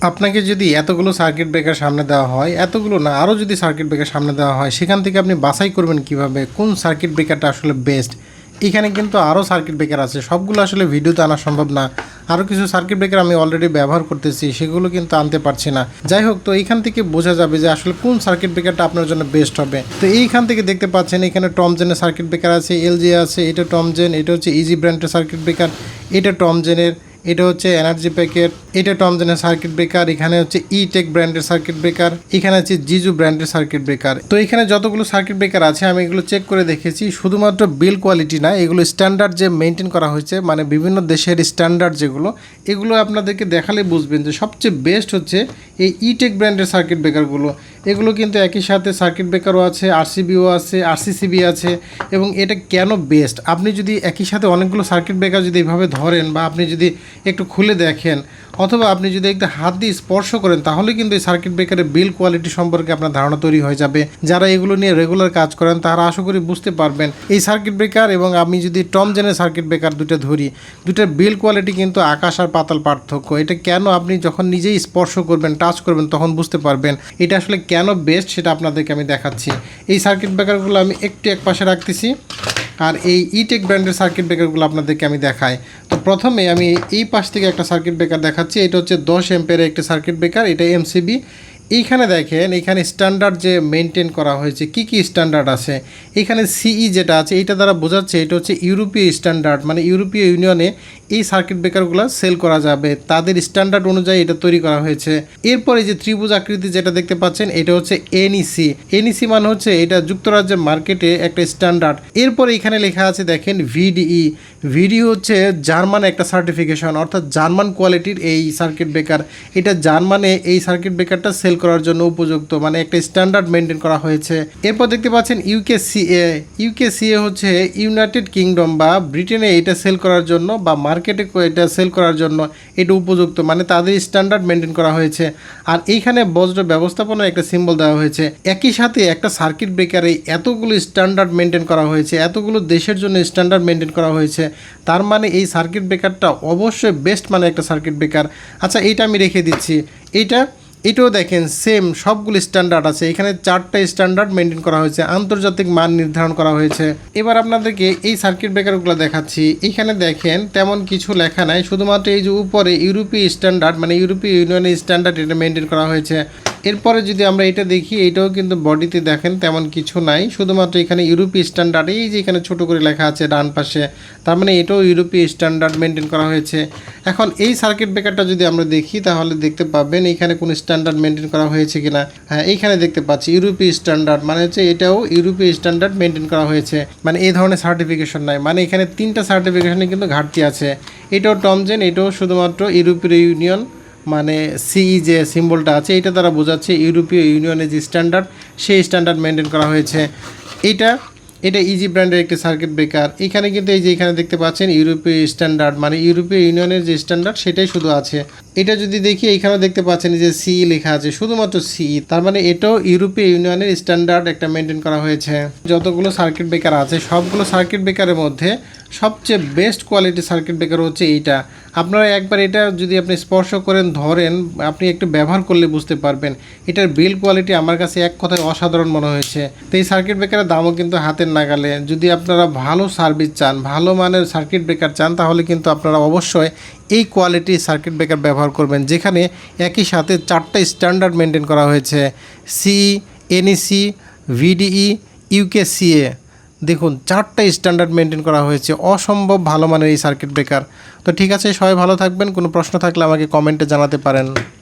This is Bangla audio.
আপনাকে যদি এতগুলো সার্কিট ব্রেকার সামনে দেওয়া হয়, এতগুলো না আরও যদি সার্কিট ব্রেকার সামনে দেওয়া হয়, সেখান থেকে আপনি বাছাই করবেন কিভাবে কোন সার্কিট ব্রেকারটা আসলে বেস্ট। এখানে কিন্তু আরও সার্কিট ব্রেকার আছে, সবগুলো আসলে ভিডিওতে আনা সম্ভব না। আরও কিছু সার্কিট ব্রেকার আমি অলরেডি ব্যবহার করতেছি, সেগুলো কিন্তু আনতে পারছি না। যাই হোক, তো এইখান থেকে বোঝা যাবে যে আসলে কোন সার্কিট ব্রেকারটা আপনার জন্য বেস্ট হবে। তো এইখান থেকে দেখতে পাচ্ছেন এখানে টমজেনের সার্কিট ব্রেকার আছে, এলজি আছে, এটা টমজেন, এটা হচ্ছে ইজি ব্র্যান্ডের সার্কিট ব্রেকার, এটা টমজেনের, এটা হচ্ছে এনার্জি প্যাকের, এটা টমজেনের সার্কিট ব্রেকার, এখানে হচ্ছে ইটেক ব্র্যান্ডের সার্কিট ব্রেকার, এখানে হচ্ছে জিজু ব্র্যান্ডের সার্কিট ব্রেকার। তো এখানে যতগুলো সার্কিট ব্রেকার আছে আমি এগুলো চেক করে দেখেছি। শুধুমাত্র বিল কোয়ালিটি না, এগুলো স্ট্যান্ডার্ড যে মেনটেন করা হয়েছে, মানে বিভিন্ন দেশের স্ট্যান্ডার্ড যেগুলো, এগুলো আপনাদেরকে দেখালে বুঝবেন যে সবচেয়ে বেস্ট হচ্ছে এই ইটেক ব্র্যান্ডের সার্কিট ব্রেকারগুলো। এগুলো কিন্তু একই সাথে সার্কিট ব্রেকারও আছে, আরসিবিও আছে, আরসিসিবি আছে। এবং এটা কেন বেস্ট, আপনি যদি একই সাথে অনেকগুলো সার্কিট ব্রেকার যদি এইভাবে ধরেন, বা আপনি যদি একটু খুলে দেখেন, অথবা আপনি যদি একটু হাত দিয়ে স্পর্শ করেন, তাহলে কিন্তু এই সার্কিট ব্রেকারের বিল কোয়ালিটি সম্পর্কে আপনার ধারণা তৈরি হয়ে যাবে। যারা এগুলো নিয়ে রেগুলার কাজ করেন তারা আশা করি বুঝতে পারবেন এই সার্কিট ব্রেকার এবং আমি যদি টমজেনের সার্কিট ব্রেকার দুটো ধরি, দুটার বিল কোয়ালিটি কিন্তু আকাশ আর পাতাল পার্থক্য। এটা কেন আপনি যখন নিজেই স্পর্শ করবেন, টাচ করবেন, তখন বুঝতে পারবেন এটা আসলে কেন বেস্ট, সেটা আপনাদেরকে আমি দেখাচ্ছি। এই সার্কিট ব্রেকারগুলো আমি একটু এক পাশে রাখতেছি, আর এই ইটেক ব্র্যান্ডের সার্কিট ব্রেকারগুলো আপনাদেরকে আমি দেখাই। তো প্রথমে আমি এই পাশ থেকে একটা সার্কিট ব্রেকার দেখাচ্ছি। এটা হচ্ছে 10 এম্পিয়ারের একটা সার্কিট ব্রেকার, এটা এমসিবি। এইখানে দেখেন, এখানে স্ট্যান্ডার্ড যে মেনটেন করা হয়েছে, কি কি স্ট্যান্ডার্ড আছে। এখানে সিই যেটা আছে, এটা দ্বারা বোঝাচ্ছে এটা হচ্ছে ইউরোপীয় স্ট্যান্ডার্ড, মানে ইউরোপীয় ইউনিয়নে এই সার্কিট ব্রেকারগুলো সেল করা যাবে, তাদের স্ট্যান্ডার্ড অনুযায়ী এটা তৈরি করা হয়েছে। এরপরে যে ত্রিভুজ আকৃতি যেটা দেখতে পাচ্ছেন, এটা হচ্ছে এনইসি। এনইসি মানে হচ্ছে এটা যুক্তরাজ্যের মার্কেটে একটা স্ট্যান্ডার্ড। এরপরে এখানে লেখা আছে দেখেন ভিডিই। ভিডিই হচ্ছে জার্মান একটা সার্টিফিকেশন, অর্থাৎ জার্মান কোয়ালিটির এই সার্কিট ব্রেকার। এটা জার্মানে এই সার্কিট ব্রেকারটা সেল করার জন্য উপযুক্ত, মানে একটা স্ট্যান্ডার্ড মেনটেন করা হয়েছে। এরপর দেখতে পাচ্ছেন ইউকেসিএ। ইউকেসিএ হচ্ছে ইউনাইটেড কিংডম বা ব্রিটেনে এটা সেল করার জন্য, বা মার্কেটে এটা সেল করার জন্য এটা উপযুক্ত, মানে তাদের স্ট্যান্ডার্ড মেনটেন করা হয়েছে। আর এইখানে বজ্র ব্যবস্থাপনার একটা সিম্বল দেওয়া হয়েছে। একই সাথে একটা সার্কিট ব্রেকারে এতগুলো স্ট্যান্ডার্ড মেনটেন করা হয়েছে, এতগুলো দেশের জন্য স্ট্যান্ডার্ড মেনটেন করা হয়েছে, তার মানে এই সার্কিট ব্রেকারটা অবশ্যই বেস্ট মানে একটা সার্কিট ব্রেকার। আচ্ছা, এইটা আমি রেখে দিচ্ছি। এটাও দেখেন সেম, সবগুলো স্ট্যান্ডার্ড আছে। এখানে 4টা স্ট্যান্ডার্ড মেনটেন করা হয়েছে, আন্তর্জাতিক মান নির্ধারণ করা হয়েছে। এবার আপনাদেরকে এই সার্কিট ব্রেকারগুলো দেখাচ্ছি। এখানে দেখেন তেমন কিছু লেখা নাই, শুধুমাত্র এই যে উপরে ইউরোপীয় স্ট্যান্ডার্ড, মানে ইউরোপীয় ইউনিয়নের স্ট্যান্ডার্ড এটা মেনটেন করা হয়েছে। এরপরে যদি আমরা এটা দেখি, এটাও কিন্তু বডিতে দেখেন তেমন কিছু নাই, শুধুমাত্র এখানে ইউরোপীয় স্ট্যান্ডার্ড, এই যে এখানে ছোটো করে লেখা আছে ডান পাশে, তার মানে এটাও ইউরোপীয় স্ট্যান্ডার্ড মেনটেন করা হয়েছে। এখন এই সার্কিট ব্রেকারটা যদি আমরা দেখি, তাহলে দেখতে পাবেন এখানে কোনো স্ট্যান্ডার্ড মেনটেন করা হয়েছে কিনা। হ্যাঁ, এইখানে দেখতে পাচ্ছি ইউরোপীয় স্ট্যান্ডার্ড, মানে হচ্ছে এটাও ইউরোপীয় স্ট্যান্ডার্ড মেনটেন করা হয়েছে, মানে এই ধরনের সার্টিফিকেশন নাই, মানে এখানে 3টা সার্টিফিকেশনে কিন্তু ঘাটতি আছে। এটাও টমজেন, এটাও শুধুমাত্র ইউরোপীয় ইউনিয়ন, মানে সিই যে সিম্বলটা আছে, এটা দ্বারা বোঝাচ্ছে ইউরোপীয় ইউনিয়নের যে স্ট্যান্ডার্ড, সেই স্ট্যান্ডার্ড মেনটেন করা হয়েছে। এটা ইজি ব্র্যান্ডের একটি সার্কিট ব্রেকার। এখানে কিন্তু এই যে এখানে দেখতে পাচ্ছেন ইউরোপীয় স্ট্যান্ডার্ড, মানে ইউরোপীয় ইউনিয়নের যে স্ট্যান্ডার্ড সেটাই শুধু আছে। এটা যদি দেখি, এখানেও দেখতে পাচ্ছেন যে সিই লেখা আছে, শুধুমাত্র সিই, তার মানে এটাও ইউরোপীয় ইউনিয়নের স্ট্যান্ডার্ড একটা মেনটেন করা হয়েছে। যতগুলো সার্কিট ব্রেকার আছে, সবগুলো সার্কিট ব্রেকারের মধ্যে সবচেয়ে বেস্ট কোয়ালিটি সার্কিট ব্রেকার হচ্ছে এইটা। আপনারা একবার এটা যদি আপনি স্পর্শ করেন, ধরেন, আপনি একটু ব্যবহার করলে বুঝতে পারবেন এটার বিল কোয়ালিটি আমার কাছে এক কথায় অসাধারণ মনে হয়েছে। তো এই সার্কিট ব্রেকারের দামও কিন্তু হাতের নাগালে। যদি আপনারা ভালো সার্ভিস চান, ভালো মানের সার্কিট ব্রেকার চান, তাহলে কিন্তু আপনারা অবশ্যই এই কোয়ালিটির সার্কিট ব্রেকার ব্যবহার করবেন, যেখানে একই সাথে 4টা স্ট্যান্ডার্ড মেনটেন করা হয়েছে, সিই, এনইসি, ভিডিই, ইউকেসিএ। দেখুন 4টা স্ট্যান্ডার্ড মেনটেন করা হয়েছে, অসম্ভব ভালো মানের এই সার্কিট ব্রেকার। তো ঠিক আছে, সবাই ভালো থাকবেন। কোনো প্রশ্ন থাকলে আমাকে কমেন্টে জানাতে পারেন।